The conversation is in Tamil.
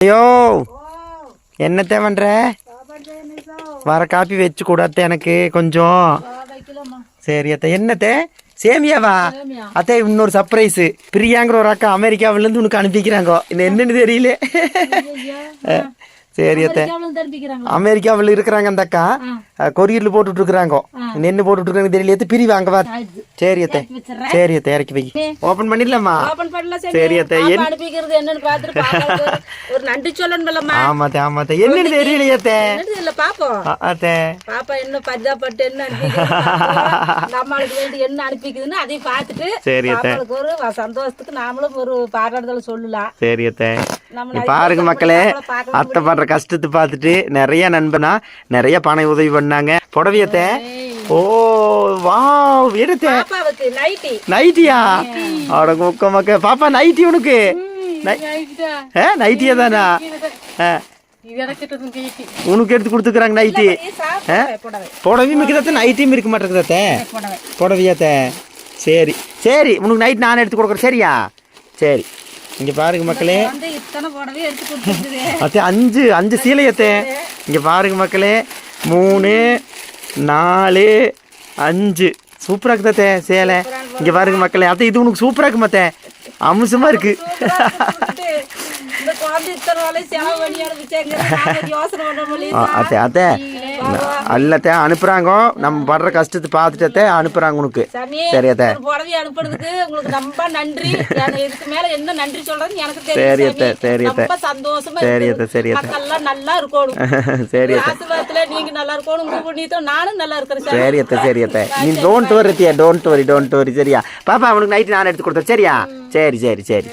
ஐயோ என்னத்த பண்ற? வர காப்பி வச்சு கூடாத எனக்கு கொஞ்சம். சரி அத்தை. என்னத்த சேமியாவா? அத்தை இன்னொரு சர்ப்ரைஸ். பிரியாங்கிற ஒரு அக்கா அமெரிக்காவில இருந்து உனக்கு அனுப்பிக்கிறாங்க. என்னன்னு தெரியல. சரி அத்தை. அமெரிக்காவில் இருக்கிறாங்க அந்த அக்கா. கொரியர்ல போட்டுட்டு இருக்கிறாங்க. என்ன போட்டுட்டு இருக்காங்க தெரியல. பிரி வாங்க வா. சரி அத்தை. சரி அத்தை இறக்கி வை. ஓபன் பண்ணிடலாமா? சரி அத்தை. என்னன்னு பாத்துட்டு ஒரு நன்றி சொல்லணும்லம்மா. ஆமாத்தே ஆமாத்தே. என்னன்னு தெரியலையே அத்தை. இல்ல பாப்போம் அத்தை. பாப்பா என்ன பஜாப்பட்டு என்ன நம்மளுக்கு வேண்டி என்ன அனுப்பிக்குதுன்னு அதையும் பார்த்துட்டு சரி அத்தை. ஒரு சந்தோஷத்துக்கு நாமளும் ஒரு பாராட்டுதல் சொல்லலாம். சரி அத்தை. பாருங்க மக்களே, அத்தை பண்ற கஷ்டத்தை பார்த்துட்டு நிறைய நண்பனா நிறைய பண உதவி பண்ணாங்க. புடவையத்தை. ஓ வாவ் எடுத்தே. நைட்டியா? அட குக்க மக்க. பாப்பா நைட்டி உனக்கு? நைட்டியா தானா? உனக்கு எடுத்து கொடுத்துக்கிறாங்க நைட்டி. புடவையும் இருக்குதா நைட்டியும் இருக்க மாட்டேங்குதா? புடவையாத்த. சரி சரி உனக்கு நைட் நான் எடுத்து கொடுக்குறேன். சரியா? சரி இங்க பாருங்க மக்களே. அத்தை அஞ்சு அஞ்சு சீலையத்தை. இங்க பாருங்க மக்களே. 3 4 5 சூப்பரா இருக்குதே சேலை. இங்க பாருங்க மக்களே. அத்தை இது உனக்கு சூப்பரா இருக்கு மத்த. அம்சமா இருக்கு. அத்தை அத்தை அல்லத்த அனுப்புறாங்க. நம்ம படுற கஷ்டத்தை பார்த்துட்டே அனுப்புறாங்க உனக்கு. சரி அத்தை. அனுப்புறதுக்கு உங்களுக்கு ரொம்ப நன்றி. இதுக்கு மேல என்ன நன்றி சொல்றது எனக்கு தெரியல. சரி அத்தை. சரி அத்தை. சந்தோஷமா. சரி அத்தை. சரி அத்தை. மக்கள்லாம் நல்லா இருக்கணும். சரி அத்தை. ஆசீர்வாதத்துல நீங்க நல்லா இருக்கணும். உங்க புண்ணியத்தோட நானும் நல்லா இருக்கிறேன். சரி அத்தை. சரி அத்தை. நீ டோன்ட் வரி. சரியா? பாப்பா அவனுக்கு நைட் நான் எடுத்து கொடுத்தேன். சரியா? சரி சரி சரி.